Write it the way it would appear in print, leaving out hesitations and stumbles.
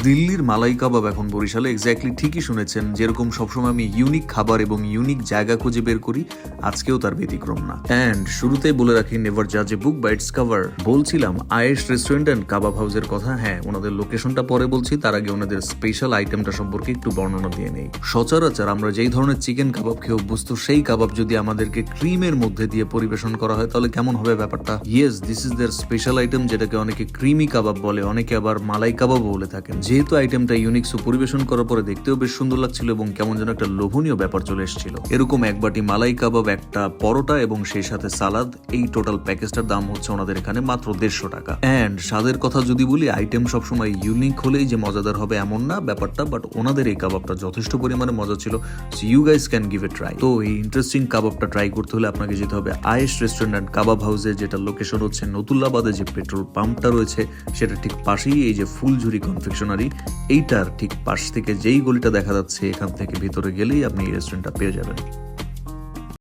দিল্লির মালাই কাবাব এখন বরিশালে এক্স্যাক্টলি ঠিকই শুনেছেন। যেরকম সবসময় আমি ইউনিক খাবার এবং ইউনিক জায়গা খুঁজে বের করি, আজকেও তার ব্যতিক্রম না। অ্যান্ড শুরুতেই বলে রাখি, নেভার জাজ এ বুক বাই ইটস কভার। বলছিলাম আয়েশ রেস্টুরেন্ট অ্যান্ড কাবাব হাউসের কথা। হ্যাঁ, ওনাদের লোকেশনটা পরে বলছি, তার আগে ওনাদের স্পেশাল আইটেমটা সম্পর্কে একটু বর্ণনা দিয়ে নেই। সচরাচর আমরা যেই ধরনের চিকেন কাবাব খেয়ে অভ্যস্ত, সেই কাবাব যদি আমাদেরকে ক্রিমের মধ্যে দিয়ে পরিবেশন করা হয় তাহলে কেমন হবে ব্যাপারটা? Yes, this is there special item, যেটাকে অনেকে ক্রিমি কাবাব বলে, অনেকে আবার মালাই কাবাবও বলে থাকেন। যেহেতু আইটেমটা ইউনিক, সো পরিবেশন করার পরে দেখতেও বেশ সুন্দর লাগছিল এবং কেমন যেন একটা লোভনীয় ব্যাপার চলে এসেছিল। এরকম এক বাটি মালাই কাবাব, একটা পরোটা এবং সেই সাথে সালাদ, এই টোটাল প্যাকেজটার দাম হচ্ছে ওনাদের এখানে মাত্র 150 টাকা। অ্যান্ড স্বাদের কথা যদি বলি, আইটেম সবসময় ইউনিক হলেই যে মজাদার হবে এমন না ব্যাপারটা, বাট ওনাদের এই কাবাবটা যথেষ্ট পরিমাণে মজা ছিল। So you guys can give a try. তো এই ইন্টারেস্টিং কাবাবটা ট্রাই করতে হলে আপনাকে যেতে হবে আয়েশ রেস্টুরেন্ট অ্যান্ড কাবাব হাউসে, যেটা লোকেশন হচ্ছে নতুল্লাবাদে যে পেট্রোল পাম্পটা রয়েছে সেটা ঠিক পাশেই এই যে ফুলঝুরি কনফেকশনারি, এইটার ঠিক পাশ থেকে যেই গলিটা দেখা যাচ্ছে, এখান থেকে ভিতরে গেলেই আপনি এই রেস্টুরেন্টটা পেয়ে যাবেন।